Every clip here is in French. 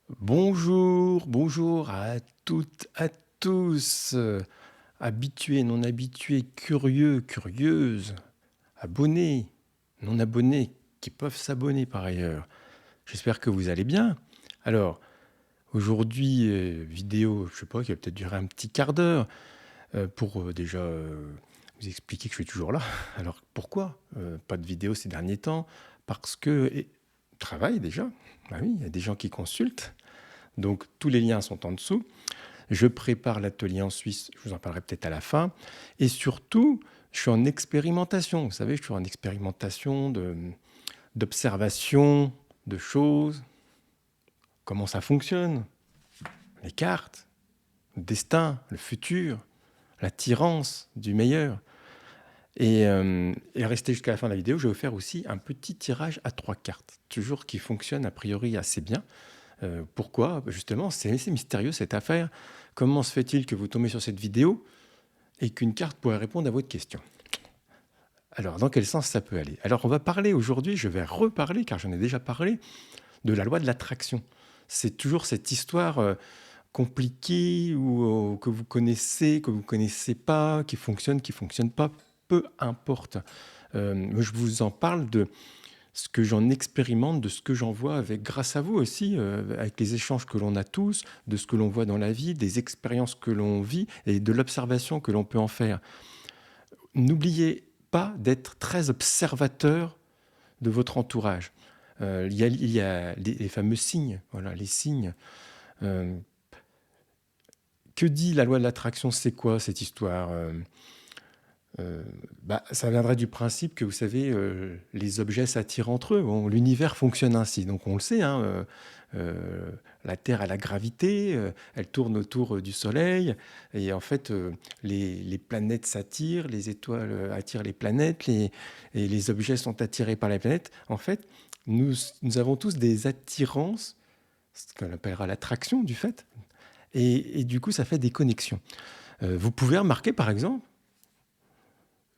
Bonjour, bonjour à toutes, à tous, habitués, non habitués, curieux, curieuses, abonnés, non abonnés, qui peuvent s'abonner par ailleurs. J'espère que vous allez bien. Alors, aujourd'hui, vidéo, je sais pas, qui va peut-être durer un petit quart d'heure, pour déjà vous expliquer que je suis toujours là. Alors, pourquoi pas de vidéo ces derniers temps? Parce que, travail déjà, bah oui, il y a des gens qui consultent. Donc tous les liens sont en dessous. Je prépare l'atelier en Suisse, je vous en parlerai peut-être à la fin. Et surtout, je suis en expérimentation. Vous savez, je suis en expérimentation d'observation de choses, comment ça fonctionne, les cartes, le destin, le futur, l'attirance du meilleur. Et restez jusqu'à la fin de la vidéo, je vais vous faire aussi un petit tirage à 3 cartes, toujours qui fonctionne a priori assez bien. Pourquoi? Justement, c'est assez mystérieux cette affaire. Comment se fait-il que vous tombez sur cette vidéo et qu'une carte pourrait répondre à votre question? Alors, dans quel sens ça peut aller? Alors, on va parler aujourd'hui, je vais reparler, car j'en ai déjà parlé, de la loi de l'attraction. C'est toujours cette histoire compliquée ou que vous connaissez pas, qui fonctionne pas, peu importe. Je vous en parle de ce que j'en expérimente, de ce que j'en vois avec, grâce à vous aussi, avec les échanges que l'on a tous, de ce que l'on voit dans la vie, des expériences que l'on vit et de l'observation que l'on peut en faire. N'oubliez pas d'être très observateur de votre entourage. Il y a les fameux signes, voilà, les signes. Euh, que dit la loi de l'attraction? C'est quoi cette histoire? Ça viendrait du principe que, vous savez, les objets s'attirent entre eux. Bon, l'univers fonctionne ainsi, donc on le sait, hein, la Terre a la gravité, elle tourne autour du Soleil, et en fait, les planètes s'attirent, les étoiles attirent les planètes, et les objets sont attirés par les planètes. En fait, nous avons tous des attirances, ce qu'on appellera l'attraction du fait, et du coup, ça fait des connexions. Vous pouvez remarquer, par exemple,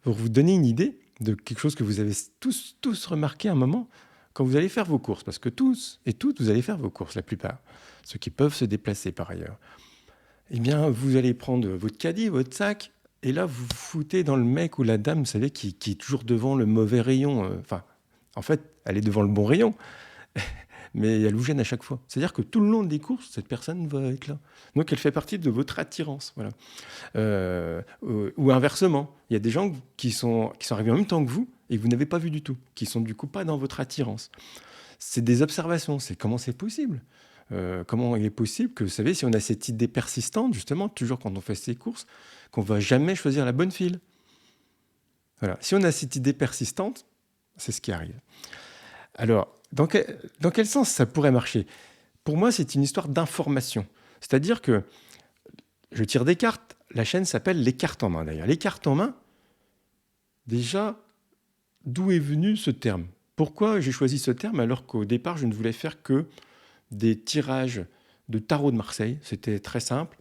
pour vous donner une idée de quelque chose que vous avez tous remarqué à un moment, quand vous allez faire vos courses, parce que tous et toutes, vous allez faire vos courses, la plupart, ceux qui peuvent se déplacer par ailleurs. Eh bien, vous allez prendre votre caddie, votre sac, et là, vous vous foutez dans le mec ou la dame, vous savez, qui est toujours devant le mauvais rayon. Enfin, en fait, elle est devant le bon rayon, mais elle vous gêne à chaque fois. C'est-à-dire que tout le long des courses, cette personne va être là. Donc, elle fait partie de votre attirance. Voilà. Ou inversement, il y a des gens qui sont arrivés en même temps que vous et que vous n'avez pas vu du tout, qui sont du coup pas dans votre attirance. C'est des observations, c'est comment c'est possible. Comment il est possible que, vous savez, si on a cette idée persistante, justement, toujours quand on fait ses courses, qu'on va jamais choisir la bonne file. Voilà. Si on a cette idée persistante, c'est ce qui arrive. Alors, dans quel sens ça pourrait marcher? Pour moi, c'est une histoire d'information. C'est-à-dire que je tire des cartes, la chaîne s'appelle les cartes en main d'ailleurs. Les cartes en main, déjà, d'où est venu ce terme? Pourquoi j'ai choisi ce terme alors qu'au départ, je ne voulais faire que des tirages de tarot de Marseille? C'était très simple,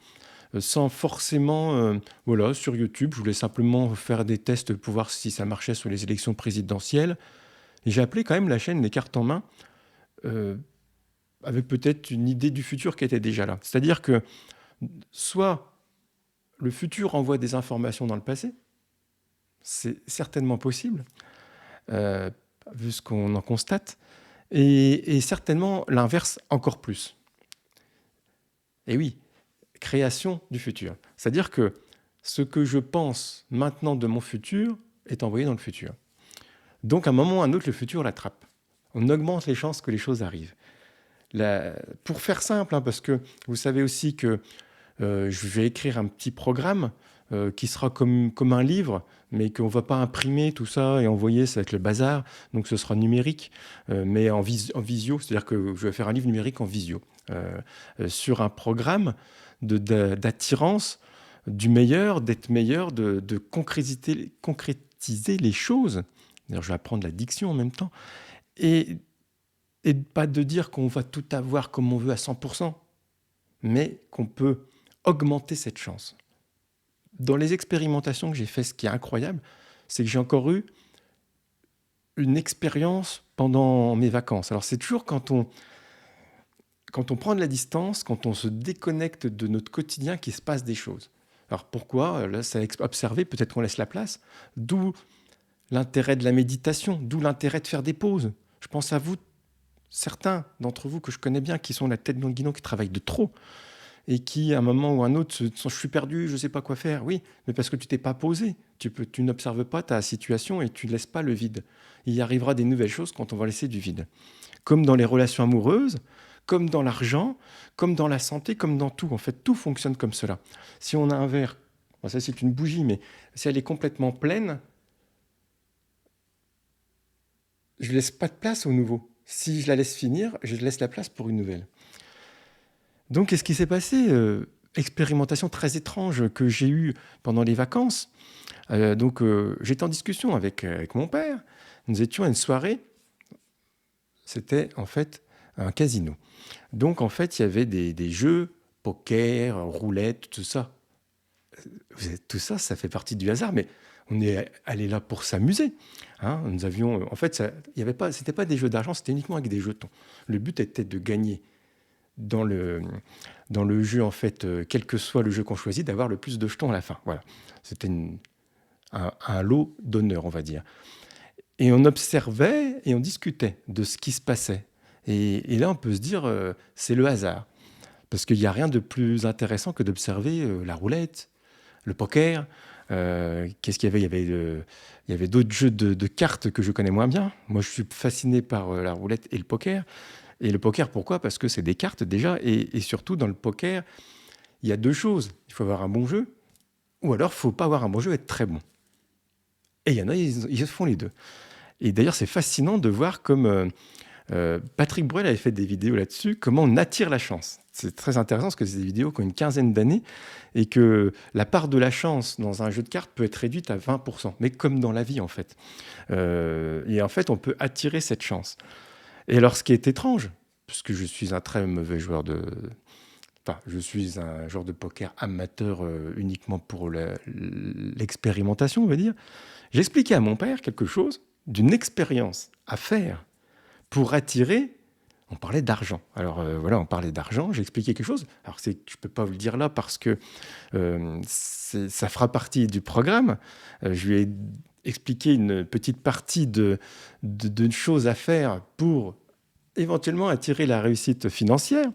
sans forcément, voilà, sur YouTube, je voulais simplement faire des tests pour voir si ça marchait sur les élections présidentielles. Et j'ai appelé quand même la chaîne Les Cartes en Main, euh, avec peut-être une idée du futur qui était déjà là. C'est-à-dire que soit le futur envoie des informations dans le passé, c'est certainement possible, euh, vu ce qu'on en constate, et certainement l'inverse encore plus. Et oui, création du futur. C'est-à-dire que ce que je pense maintenant de mon futur est envoyé dans le futur. Donc à un moment ou à un autre, le futur l'attrape. On augmente les chances que les choses arrivent. Pour faire simple, hein, parce que vous savez aussi que je vais écrire un petit programme qui sera comme un livre, mais qu'on ne va pas imprimer tout ça et envoyer, ça va être le bazar. Donc ce sera numérique, mais en visio, c'est-à-dire que je vais faire un livre numérique en visio, sur un programme d'attirance du meilleur, d'être meilleur, de concrétiser les choses. D'ailleurs, je vais apprendre la diction en même temps. Et, et pas de dire qu'on va tout avoir comme on veut à 100%, mais qu'on peut augmenter cette chance. Dans les expérimentations que j'ai faites, ce qui est incroyable, c'est que j'ai encore eu une expérience pendant mes vacances. Alors c'est toujours quand quand on prend de la distance, quand on se déconnecte de notre quotidien, qu'il se passe des choses. Alors pourquoi? Là, c'est à observer, peut-être qu'on laisse la place. D'où l'intérêt de la méditation, d'où l'intérêt de faire des pauses. Je pense à vous, certains d'entre vous que je connais bien, qui sont la tête dans le guidon, qui travaillent de trop, et qui, à un moment ou un autre, je suis perdu, je ne sais pas quoi faire. Oui, mais parce que tu t'es pas posé. Tu n'observes pas ta situation et tu ne laisses pas le vide. Il y arrivera des nouvelles choses quand on va laisser du vide. Comme dans les relations amoureuses, comme dans l'argent, comme dans la santé, comme dans tout. En fait, tout fonctionne comme cela. Si on a un verre, bon, ça c'est une bougie, mais si elle est complètement pleine, je ne laisse pas de place au nouveau. Si je la laisse finir, je laisse la place pour une nouvelle. Donc, qu'est-ce qui s'est passé? Expérimentation très étrange que j'ai eue pendant les vacances. J'étais en discussion avec mon père. Nous étions à une soirée. C'était en fait un casino. Donc, en fait, il y avait des jeux, poker, roulette, tout ça. Tout ça, ça fait partie du hasard, mais on est allé là pour s'amuser. Hein. Nous avions, en fait, il y avait pas, c'était pas des jeux d'argent, c'était uniquement avec des jetons. Le but était de gagner dans le jeu, en fait, quel que soit le jeu qu'on choisit, d'avoir le plus de jetons à la fin. Voilà. C'était un lot d'honneur, on va dire. Et on observait et on discutait de ce qui se passait. Et là, on peut se dire, c'est le hasard. Parce qu'il n'y a rien de plus intéressant que d'observer la roulette, le poker. Qu'est-ce qu'il y avait? Il y avait d'autres jeux de cartes que je connais moins bien. Moi, je suis fasciné par la roulette et le poker. Et le poker, pourquoi? Parce que c'est des cartes déjà. Et surtout, dans le poker, il y a deux choses. Il faut avoir un bon jeu, ou alors il ne faut pas avoir un bon jeu et être très bon. Et il y en a, ils font les deux. Et d'ailleurs, c'est fascinant de voir comme Patrick Bruel avait fait des vidéos là-dessus, comment on attire la chance. C'est très intéressant parce que c'est des vidéos qui ont une quinzaine d'années et que la part de la chance dans un jeu de cartes peut être réduite à 20%, mais comme dans la vie en fait. Et en fait, on peut attirer cette chance. Et alors, ce qui est étrange, puisque je suis un très mauvais joueur Enfin, je suis un joueur de poker amateur uniquement pour l'expérimentation, on va dire. J'expliquais à mon père quelque chose d'une expérience à faire pour attirer. On parlait d'argent. Alors voilà, on parlait d'argent, j'ai expliqué quelque chose. Alors je ne peux pas vous le dire là parce que ça fera partie du programme. Je lui ai expliqué une petite partie de choses à faire pour éventuellement attirer la réussite financière.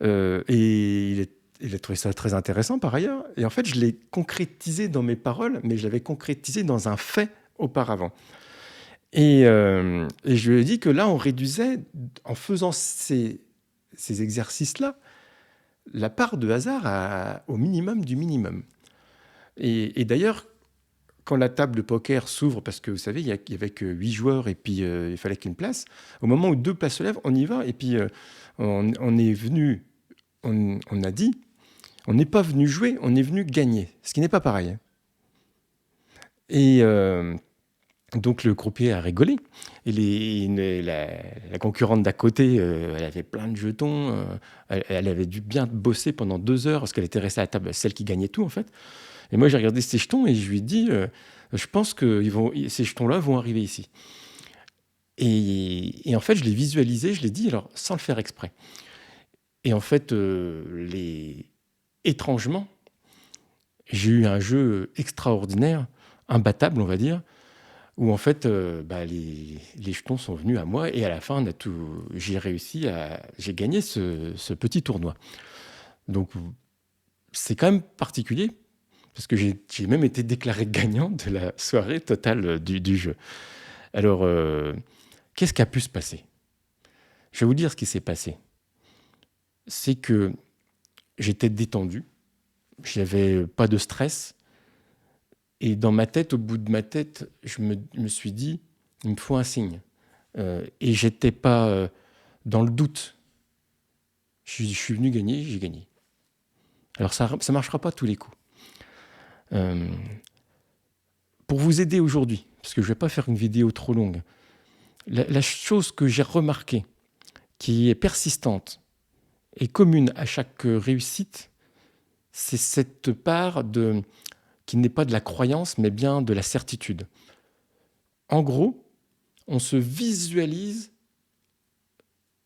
Et il a trouvé ça très intéressant par ailleurs. Et en fait, je l'ai concrétisé dans mes paroles, mais je l'avais concrétisé dans un fait auparavant. Et je lui ai dit que là, on réduisait, en faisant ces exercices-là, la part de hasard au minimum du minimum. Et d'ailleurs, quand la table de poker s'ouvre, parce que vous savez, il n'y avait que 8 joueurs et puis il fallait qu'une place, au moment où 2 places se lèvent, on y va. Et puis on est venu, on a dit, on n'est pas venu jouer, on est venu gagner, ce qui n'est pas pareil. Et donc le croupier a rigolé. Et la concurrente d'à côté, elle avait plein de jetons. Elle avait dû bien bosser pendant 2 heures parce qu'elle était restée à la table, celle qui gagnait tout en fait. Et moi j'ai regardé ces jetons et je lui ai dit, je pense que ces jetons-là vont arriver ici. Et en fait je l'ai visualisé, je l'ai dit alors sans le faire exprès. Et en fait, étrangement, j'ai eu un jeu extraordinaire, imbattable on va dire, où en fait, les jetons sont venus à moi et à la fin, j'ai gagné ce petit tournoi. Donc, c'est quand même particulier parce que j'ai même été déclaré gagnant de la soirée totale du jeu. Alors, qu'est-ce qui a pu se passer? Je vais vous dire ce qui s'est passé. C'est que j'étais détendu, j'avais pas de stress. Et dans ma tête, au bout de ma tête, je me suis dit, il me faut un signe. Et j'étais pas dans le doute. Je suis venu gagner, j'ai gagné. Alors ça ne marchera pas tous les coups. Pour vous aider aujourd'hui, parce que je ne vais pas faire une vidéo trop longue, la chose que j'ai remarquée, qui est persistante et commune à chaque réussite, c'est cette part qui n'est pas de la croyance, mais bien de la certitude. En gros, on se visualise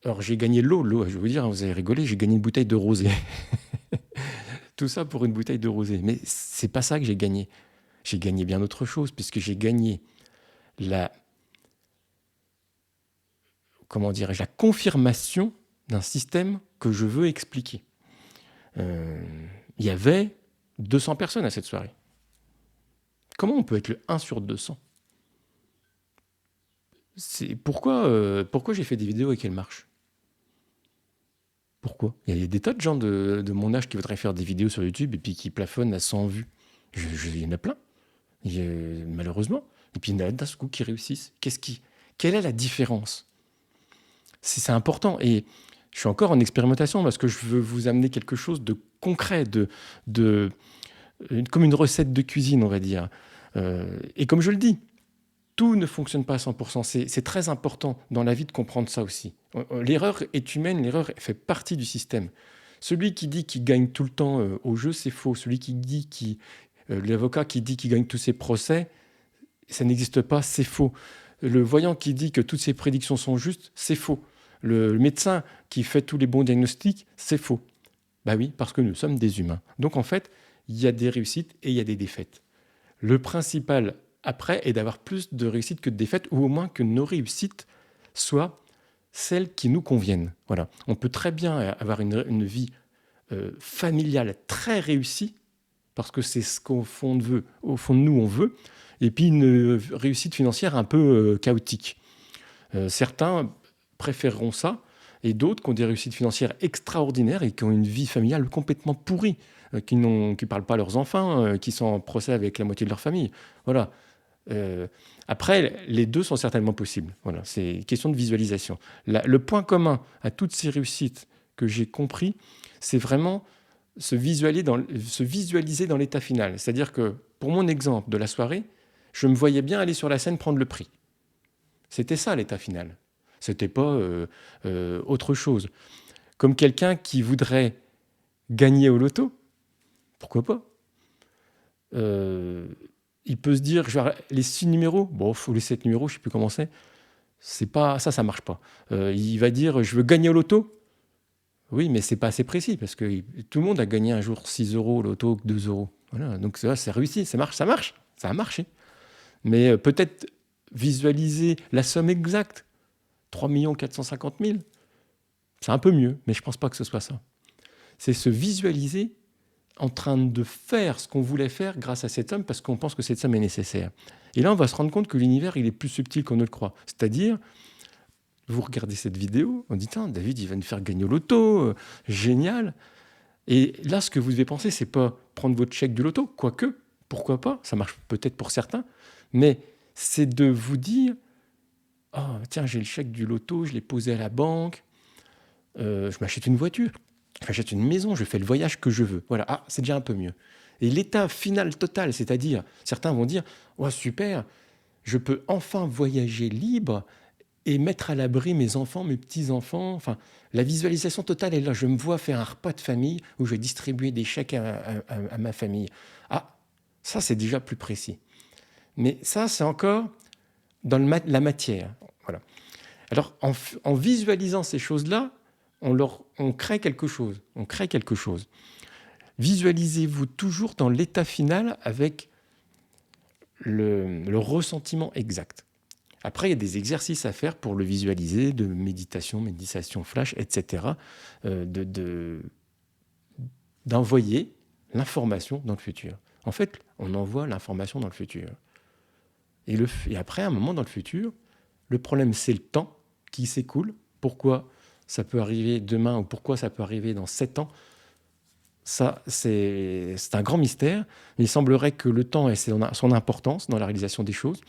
Alors j'ai gagné l'eau, je vais vous dire, vous allez rigoler, j'ai gagné une bouteille de rosé. Tout ça pour une bouteille de rosé. Mais c'est pas ça que j'ai gagné. J'ai gagné bien autre chose, puisque j'ai gagné la, comment dirais-je, la confirmation d'un système que je veux expliquer. Il y avait 200 personnes à cette soirée. Comment on peut être le 1 sur 200? Pourquoi j'ai fait des vidéos et qu'elles marchent? Pourquoi? Il y a des tas de gens de mon âge qui voudraient faire des vidéos sur YouTube et puis qui plafonnent à 100 vues. Il y en a plein, malheureusement. Et puis il y en a d'un coup qui réussissent. Quelle est la différence? C'est important. Et je suis encore en expérimentation parce que je veux vous amener quelque chose de concret, comme une recette de cuisine, on va dire. Et comme je le dis, tout ne fonctionne pas à 100%. C'est très important dans la vie de comprendre ça aussi. L'erreur est humaine, l'erreur fait partie du système. Celui qui dit qu'il gagne tout le temps au jeu, c'est faux. Celui qui dit l'avocat qui dit qu'il gagne tous ses procès, ça n'existe pas, c'est faux. Le voyant qui dit que toutes ses prédictions sont justes, c'est faux. Le médecin qui fait tous les bons diagnostics, c'est faux. Bah oui, parce que nous sommes des humains. Donc en fait, il y a des réussites et il y a des défaites. Le principal après est d'avoir plus de réussites que de défaites, ou au moins que nos réussites soient celles qui nous conviennent. Voilà. On peut très bien avoir une vie familiale très réussie, parce que c'est ce qu'au fond de nous on veut, et puis une réussite financière un peu chaotique. Certains préféreront ça, et d'autres qui ont des réussites financières extraordinaires et qui ont une vie familiale complètement pourrie, qui ne parlent pas à leurs enfants, qui sont en procès avec la moitié de leur famille. Voilà. Après, les deux sont certainement possibles. Voilà, c'est une question de visualisation. Le point commun à toutes ces réussites que j'ai compris, c'est vraiment se visualiser dans l'état final. C'est-à-dire que, pour mon exemple de la soirée, je me voyais bien aller sur la scène prendre le prix. C'était ça l'état final. C'était pas autre chose. Comme quelqu'un qui voudrait gagner au loto, pourquoi pas? Il peut se dire, les 6 numéros, faut les 7 numéros, je ne sais plus comment c'est pas, ça marche pas. Il va dire, je veux gagner au loto. Oui, mais c'est pas assez précis, parce que tout le monde a gagné un jour 6 euros au loto, 2 euros. Voilà, donc c'est réussi, ça marche, ça a marché. Mais peut-être visualiser la somme exacte, 3 450 000, c'est un peu mieux, mais je ne pense pas que ce soit ça. C'est se visualiser en train de faire ce qu'on voulait faire grâce à cette somme parce qu'on pense que cette somme est nécessaire. Et là, on va se rendre compte que l'univers, il est plus subtil qu'on ne le croit. C'est-à-dire, vous regardez cette vidéo, on dit, David, il va nous faire gagner au loto, génial. Et là, ce que vous devez penser, c'est pas prendre votre chèque du loto, quoique, pourquoi pas, ça marche peut-être pour certains, mais c'est de vous dire, tiens, j'ai le chèque du loto, je l'ai posé à la banque, je m'achète une voiture. J'achète une maison, je fais le voyage que je veux. Voilà, c'est déjà un peu mieux. Et l'état final total, c'est-à-dire, certains vont dire, super, je peux enfin voyager libre et mettre à l'abri mes enfants, mes petits-enfants. Enfin, la visualisation totale est là. Je me vois faire un repas de famille où je vais distribuer des chèques à ma famille. Ça, c'est déjà plus précis. Mais ça, c'est encore dans la matière. Voilà. Alors, en visualisant ces choses-là, on crée quelque chose. Visualisez-vous toujours dans l'état final avec le ressentiment exact. Après, il y a des exercices à faire pour le visualiser, de méditation flash, etc. D'envoyer l'information dans le futur. En fait, on envoie l'information dans le futur. Et après, à un moment dans le futur, le problème, c'est le temps qui s'écoule. Pourquoi ça peut arriver demain ou pourquoi ça peut arriver dans 7 ans, ça, c'est un grand mystère. Il semblerait que le temps ait son importance dans la réalisation des choses.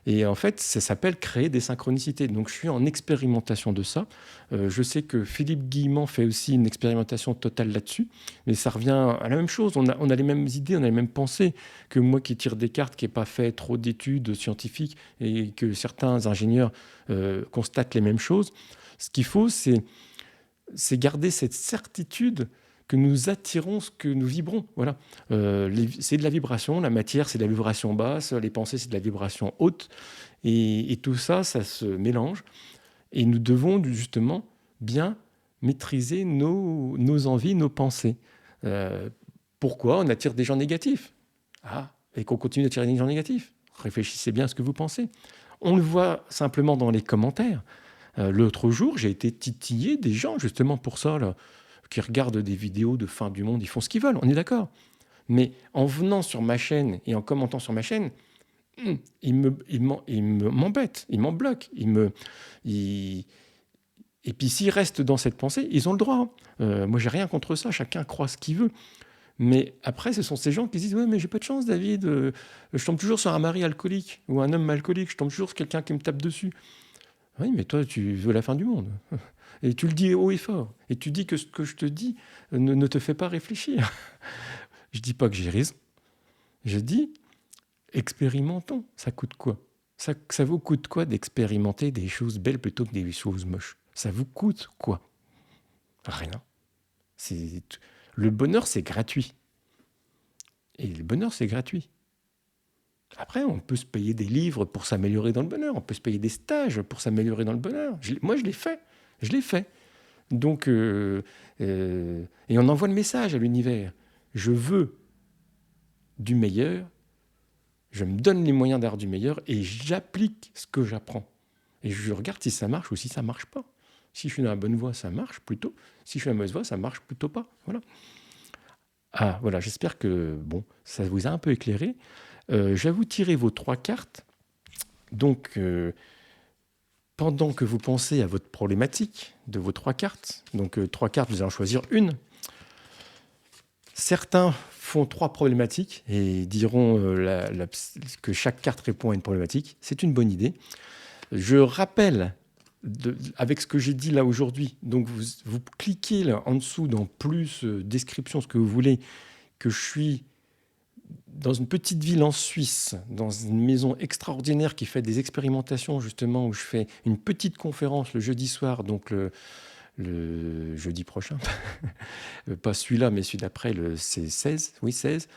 Et en fait, ça s'appelle créer des synchronicités. Donc, je suis en expérimentation de ça. Je sais que Philippe Guillemant fait aussi une expérimentation totale là-dessus. Mais ça revient à la même chose. On a les mêmes idées, on a les mêmes pensées que moi qui tire des cartes, qui n'ai pas fait trop d'études scientifiques et que certains ingénieurs constatent les mêmes choses. Ce qu'il faut, c'est garder cette certitude que nous attirons ce que nous vibrons. Voilà. C'est de la vibration, la matière, c'est de la vibration basse, les pensées, c'est de la vibration haute. Et tout ça, ça se mélange. Et nous devons justement bien maîtriser nos envies, nos pensées. Pourquoi on attire des gens négatifs? Et qu'on continue d'attirer des gens négatifs. Réfléchissez bien à ce que vous pensez. On le voit simplement dans les commentaires. L'autre jour, j'ai été titillé des gens, justement pour ça, là, qui regardent des vidéos de fin du monde, ils font ce qu'ils veulent, on est d'accord. Mais en venant sur ma chaîne et en commentant sur ma chaîne, ils m'embêtent, ils m'en bloquent. Et puis s'ils restent dans cette pensée, ils ont le droit. Moi, j'ai rien contre ça, chacun croit ce qu'il veut. Mais après, ce sont ces gens qui disent « Ouais, mais j'ai pas de chance, David. Je tombe toujours sur un mari alcoolique ou un homme alcoolique. Je tombe toujours sur quelqu'un qui me tape dessus. » Oui, mais toi, tu veux la fin du monde. Et tu le dis haut et fort. Et tu dis que ce que je te dis ne te fait pas réfléchir. Je dis pas que j'ai raison. Je dis expérimentons. Ça coûte quoi? Ça vous coûte quoi d'expérimenter des choses belles plutôt que des choses moches? Ça vous coûte quoi? Rien. Le bonheur, c'est gratuit. Et le bonheur, c'est gratuit. Après, on peut se payer des livres pour s'améliorer dans le bonheur. On peut se payer des stages pour s'améliorer dans le bonheur. Moi, je l'ai fait. Je l'ai fait. Donc, et on envoie le message à l'univers. Je veux du meilleur. Je me donne les moyens d'avoir du meilleur et j'applique ce que j'apprends. Et je regarde si ça marche ou si ça ne marche pas. Si je suis dans la bonne voie, ça marche plutôt. Si je suis dans la mauvaise voie, ça marche plutôt pas. Voilà. Voilà, j'espère que ça vous a un peu éclairé. Je vais vous tirer vos 3 cartes. Donc, pendant que vous pensez à votre problématique de vos 3 cartes, donc 3 cartes, vous allez en choisir une. Certains font 3 problématiques et diront que chaque carte répond à une problématique. C'est une bonne idée. Je rappelle, avec ce que j'ai dit là aujourd'hui, donc vous cliquez là en dessous dans plus, description, ce que vous voulez, que je suis dans une petite ville en Suisse, dans une maison extraordinaire qui fait des expérimentations justement, où je fais une petite conférence le jeudi soir, donc le jeudi prochain, pas celui-là, mais celui d'après, c'est 16, oui 16.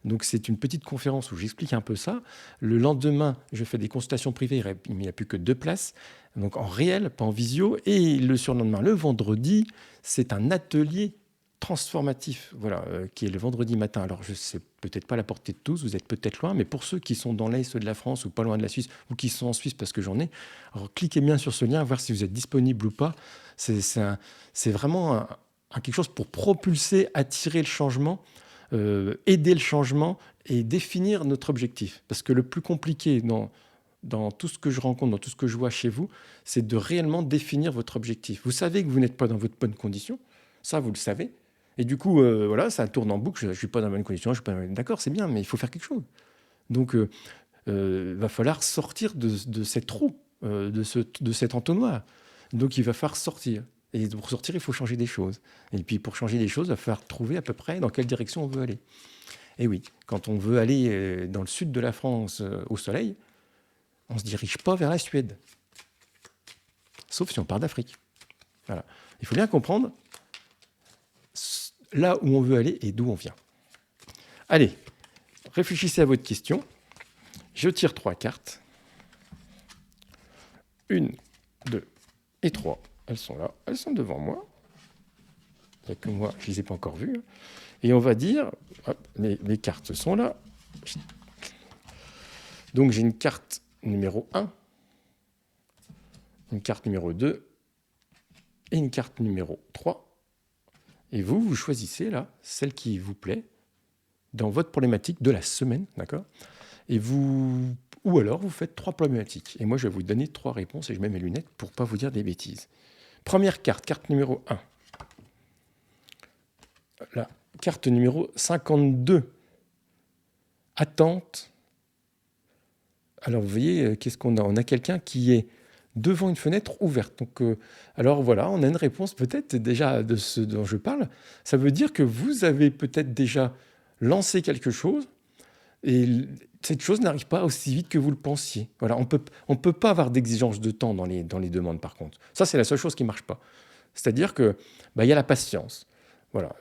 Donc c'est une petite conférence où j'explique un peu ça. Le lendemain, je fais des consultations privées, il n'y a plus que 2 places, donc en réel, pas en visio. Et le surlendemain, le vendredi, c'est un atelier transformatif, voilà, qui est le vendredi matin. Alors je ne sais peut-être pas à la portée de tous, vous êtes peut-être loin, mais pour ceux qui sont dans l'est de la France ou pas loin de la Suisse, ou qui sont en Suisse parce que j'en ai, alors cliquez bien sur ce lien, voir si vous êtes disponible ou pas. C'est vraiment quelque chose pour propulser, attirer le changement, aider le changement et définir notre objectif. Parce que le plus compliqué dans tout ce que je rencontre, dans tout ce que je vois chez vous, c'est de réellement définir votre objectif. Vous savez que vous n'êtes pas dans votre bonne condition, ça vous le savez, et du coup, voilà, ça tourne en boucle, je ne suis pas dans la bonne condition, je suis pas d'accord, c'est bien, mais il faut faire quelque chose. Donc, va falloir sortir de cette roue, de cet entonnoir. Donc, il va falloir sortir. Et pour sortir, il faut changer des choses. Et puis, pour changer des choses, il va falloir trouver à peu près dans quelle direction on veut aller. Et oui, quand on veut aller dans le sud de la France, au soleil, on ne se dirige pas vers la Suède. Sauf si on part d'Afrique. Voilà. Il faut bien comprendre là où on veut aller et d'où on vient. Allez, réfléchissez à votre question. Je tire 3 cartes. 1, 2 et 3. Elles sont là, elles sont devant moi. Il n'y a que moi, je ne les ai pas encore vues. Et on va dire, hop, les cartes sont là. Donc j'ai une carte numéro 1, une carte numéro 2 et une carte numéro 3. Et vous choisissez là celle qui vous plaît dans votre problématique de la semaine, d'accord? Ou alors vous faites 3 problématiques. Et moi je vais vous donner 3 réponses et je mets mes lunettes pour ne pas vous dire des bêtises. Première carte, carte numéro 1. La carte numéro 52. Attente. Alors vous voyez, qu'est-ce qu'on a? On a quelqu'un qui est devant une fenêtre ouverte. Donc, alors voilà, on a une réponse peut-être déjà de ce dont je parle. Ça veut dire que vous avez peut-être déjà lancé quelque chose et cette chose n'arrive pas aussi vite que vous le pensiez. Voilà, on peut pas avoir d'exigence de temps dans les demandes par contre. Ça, c'est la seule chose qui marche pas. C'est-à-dire que y a la patience. Voilà,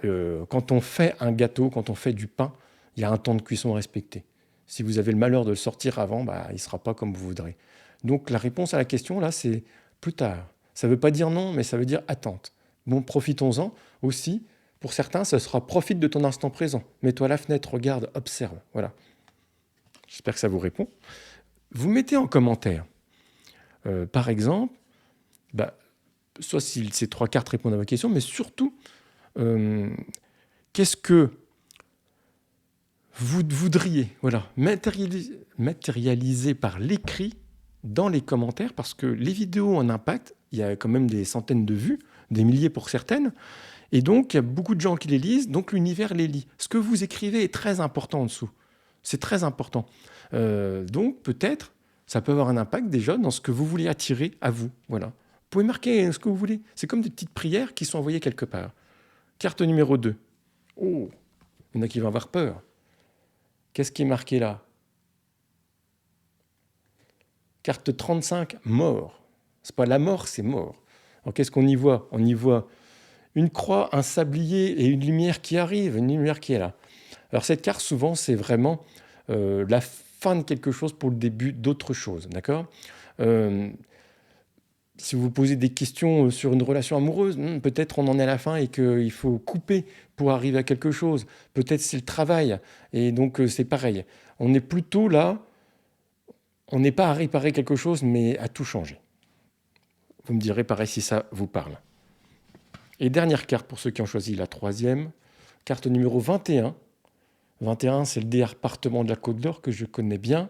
quand on fait un gâteau, quand on fait du pain, il y a un temps de cuisson à respecter. Si vous avez le malheur de le sortir avant, il ne sera pas comme vous voudrez. Donc la réponse à la question, là, c'est plus tard. Ça ne veut pas dire non, mais ça veut dire attente. Bon, profitons-en aussi. Pour certains, ça sera profite de ton instant présent. Mets-toi à la fenêtre, regarde, observe. Voilà. J'espère que ça vous répond. Vous mettez en commentaire, par exemple, soit si ces 3 cartes répondent à vos questions, mais surtout, qu'est-ce que vous voudriez matérialiser par l'écrit dans les commentaires, parce que les vidéos ont un impact, il y a quand même des centaines de vues, des milliers pour certaines, et donc il y a beaucoup de gens qui les lisent, donc l'univers les lit. Ce que vous écrivez est très important en dessous. C'est très important. Donc peut-être, ça peut avoir un impact déjà dans ce que vous voulez attirer à vous. Voilà. Vous pouvez marquer ce que vous voulez. C'est comme des petites prières qui sont envoyées quelque part. Carte numéro 2. Oh, il y en a qui vont avoir peur. Qu'est-ce qui est marqué là? Carte 35, mort. C'est pas la mort, c'est mort. Alors qu'est-ce qu'on y voit? On y voit une croix, un sablier et une lumière qui arrive, une lumière qui est là. Alors cette carte, souvent, c'est vraiment la fin de quelque chose pour le début d'autre chose, d'accord? Si vous posez des questions sur une relation amoureuse, peut-être on en est à la fin et qu'il faut couper pour arriver à quelque chose. Peut-être c'est le travail, et donc c'est pareil. On est plutôt là, on n'est pas à réparer quelque chose, mais à tout changer. Vous me direz pareil si ça vous parle. Et dernière carte pour ceux qui ont choisi la 3e, carte numéro 21. 21, c'est le département de la Côte d'Or que je connais bien.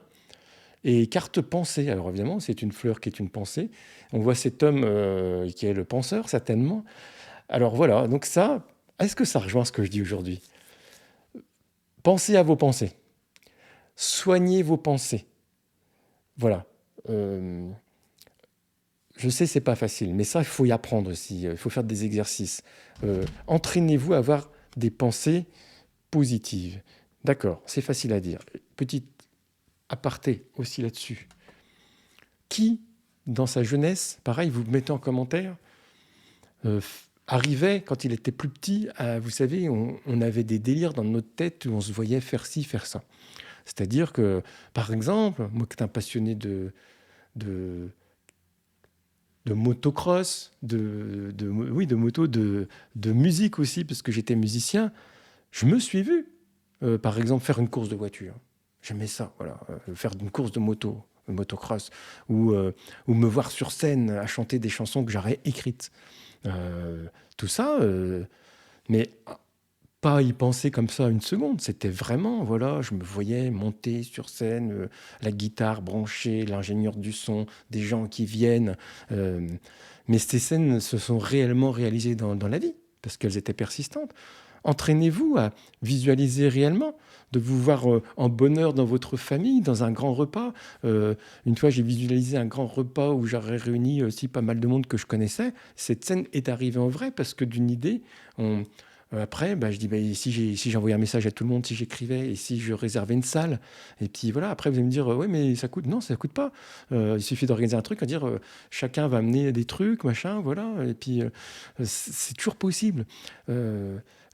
Et carte pensée, alors évidemment, c'est une fleur qui est une pensée. On voit cet homme qui est le penseur, certainement. Alors voilà, donc ça, est-ce que ça rejoint ce que je dis aujourd'hui? Pensez à vos pensées. Soignez vos pensées. Voilà. Je sais, c'est pas facile, mais ça, il faut y apprendre aussi. Il faut faire des exercices. Entraînez-vous à avoir des pensées positives. D'accord, c'est facile à dire. Petite aparté aussi là-dessus. Qui, dans sa jeunesse, pareil, vous mettez en commentaire, arrivait, quand il était plus petit, vous savez, on avait des délires dans notre tête où on se voyait faire ci, faire ça. C'est-à-dire que, par exemple, moi qui suis un passionné de motocross, de moto, de musique aussi, parce que j'étais musicien, je me suis vu, par exemple, faire une course de voiture. J'aimais ça, voilà, faire une course de moto, motocross, ou me voir sur scène à chanter des chansons que j'aurais écrites. Tout ça, mais pas y penser comme ça une seconde. C'était vraiment, voilà, je me voyais monter sur scène, la guitare branchée, l'ingénieur du son, des gens qui viennent. Mais ces scènes se sont réellement réalisées dans la vie, parce qu'elles étaient persistantes. Entraînez-vous à visualiser réellement, de vous voir en bonheur dans votre famille, dans un grand repas. Une fois, j'ai visualisé un grand repas où j'aurais réuni aussi pas mal de monde que je connaissais. Cette scène est arrivée en vrai parce que d'une idée, après, je dis, si j'envoyais un message à tout le monde, si j'écrivais et si je réservais une salle. Et puis voilà, après, vous allez me dire, oui, mais ça coûte. Non, ça ne coûte pas. Il suffit d'organiser un truc, à dire, chacun va amener des trucs, machin, voilà. Et puis, c'est toujours possible.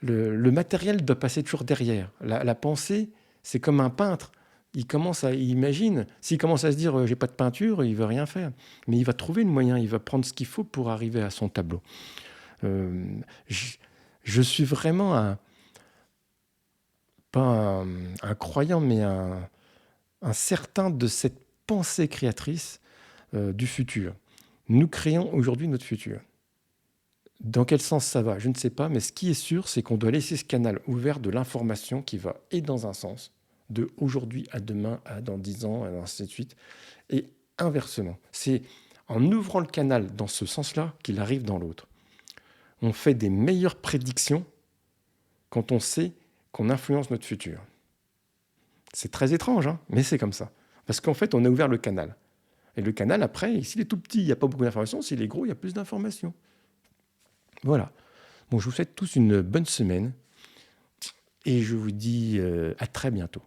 Le matériel doit passer toujours derrière. La pensée, c'est comme un peintre. Il imagine. S'il commence à se dire, j'ai pas de peinture, il ne veut rien faire. Mais il va trouver le moyen, il va prendre ce qu'il faut pour arriver à son tableau. Je suis vraiment pas un croyant, mais un certain de cette pensée créatrice du futur. Nous créons aujourd'hui notre futur. Dans quel sens ça va? Je ne sais pas, mais ce qui est sûr, c'est qu'on doit laisser ce canal ouvert de l'information qui va et dans un sens, de aujourd'hui à demain, à dans 10 ans, et ainsi de suite, et inversement. C'est en ouvrant le canal dans ce sens-là qu'il arrive dans l'autre. On fait des meilleures prédictions quand on sait qu'on influence notre futur. C'est très étrange, hein, mais c'est comme ça. Parce qu'en fait, on a ouvert le canal. Et le canal, après, s'il est tout petit, il n'y a pas beaucoup d'informations. S'il est gros, il y a plus d'informations. Voilà. Bon, je vous souhaite tous une bonne semaine. Et je vous dis à très bientôt.